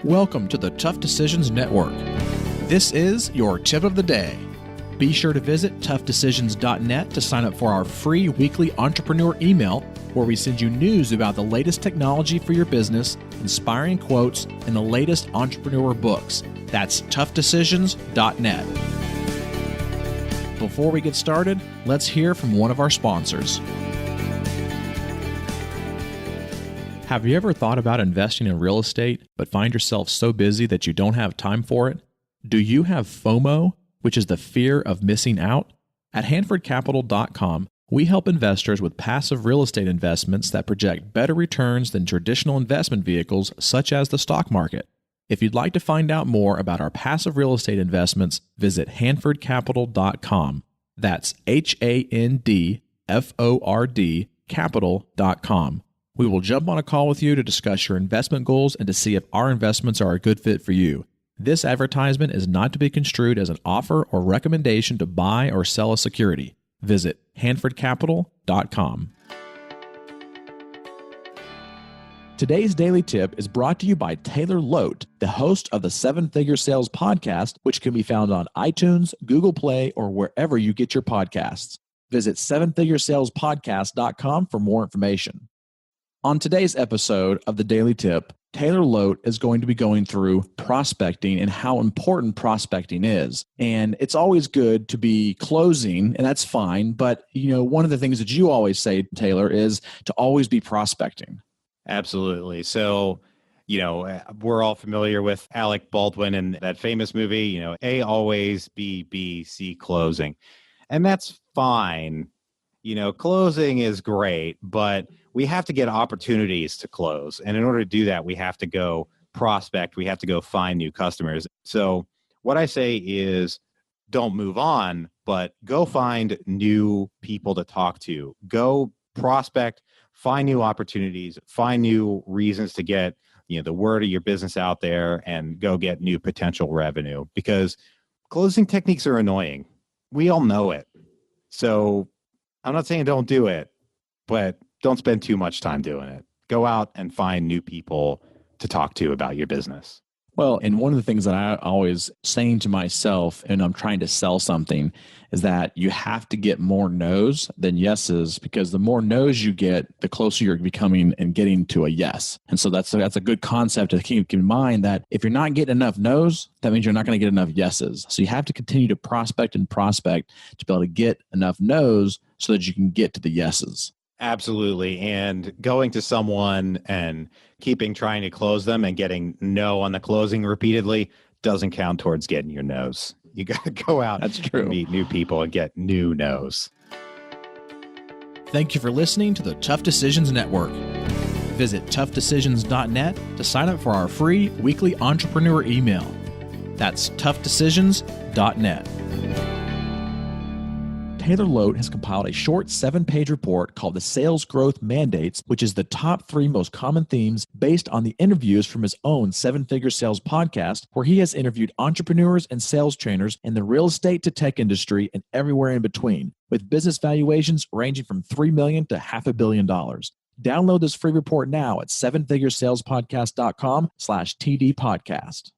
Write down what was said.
Welcome to the Tough Decisions Network. This is your tip of the day. Be sure to visit toughdecisions.net to sign up for our free weekly entrepreneur email, where we send you news about the latest technology for your business, inspiring quotes, and the latest entrepreneur books. That's toughdecisions.net. Before we get started, let's hear from one of our sponsors. Have you ever thought about investing in real estate, but find yourself so busy that you don't have time for it? Do you have FOMO, which is the fear of missing out? At HanfordCapital.com, we help investors with passive real estate investments that project better returns than traditional investment vehicles such as the stock market. If you'd like to find out more about our passive real estate investments, visit HanfordCapital.com. That's HANDFORD capital.com. We will jump on a call with you to discuss your investment goals and to see if our investments are a good fit for you. This advertisement is not to be construed as an offer or recommendation to buy or sell a security. Visit HanfordCapital.com. Today's daily tip is brought to you by Taylor Loht, the host of the 7-Figure Sales podcast, which can be found on iTunes, Google Play, or wherever you get your podcasts. Visit 7figuresalespodcast.com for more information. On today's episode of the Daily Tip, Taylor Loht is going to be going through prospecting and how important prospecting is. And it's always good to be closing, and that's fine. But, one of the things that you always say, Taylor, is to always be prospecting. Absolutely. So, we're all familiar with Alec Baldwin and that famous movie, A always, B, C closing. And that's fine. Closing is great, but we have to get opportunities to close. And in order to do that, we have to go prospect. We have to go find new customers. So what I say is don't move on, but go find new people to talk to. Go prospect, find new opportunities, find new reasons to get the word of your business out there and go get new potential revenue, because closing techniques are annoying. We all know it. So I'm not saying don't do it, but don't spend too much time doing it. Go out and find new people to talk to about your business. Well, and one of the things that I always saying to myself, and I'm trying to sell something, is that you have to get more no's than yeses, because the more no's you get, the closer you're becoming and getting to a yes. And so that's a good concept to keep in mind, that if you're not getting enough no's, that means you're not going to get enough yeses. So you have to continue to prospect to be able to get enough no's so that you can get to the yeses. Absolutely. And going to someone and trying to close them and getting no on the closing repeatedly doesn't count towards getting your no's. You got to go out and meet new people and get new no's. Thank you for listening to the Tough Decisions Network. Visit toughdecisions.net to sign up for our free weekly entrepreneur email. That's toughdecisions.net. Taylor Loht has compiled a short 7-page report called The Sales Growth Mandates, which is the top 3 most common themes based on the interviews from his own 7-Figure Sales podcast, where he has interviewed entrepreneurs and sales trainers in the real estate to tech industry and everywhere in between, with business valuations ranging from $3 million to $500 million. Download this free report now at 7figuresalespodcast.com/TD podcast.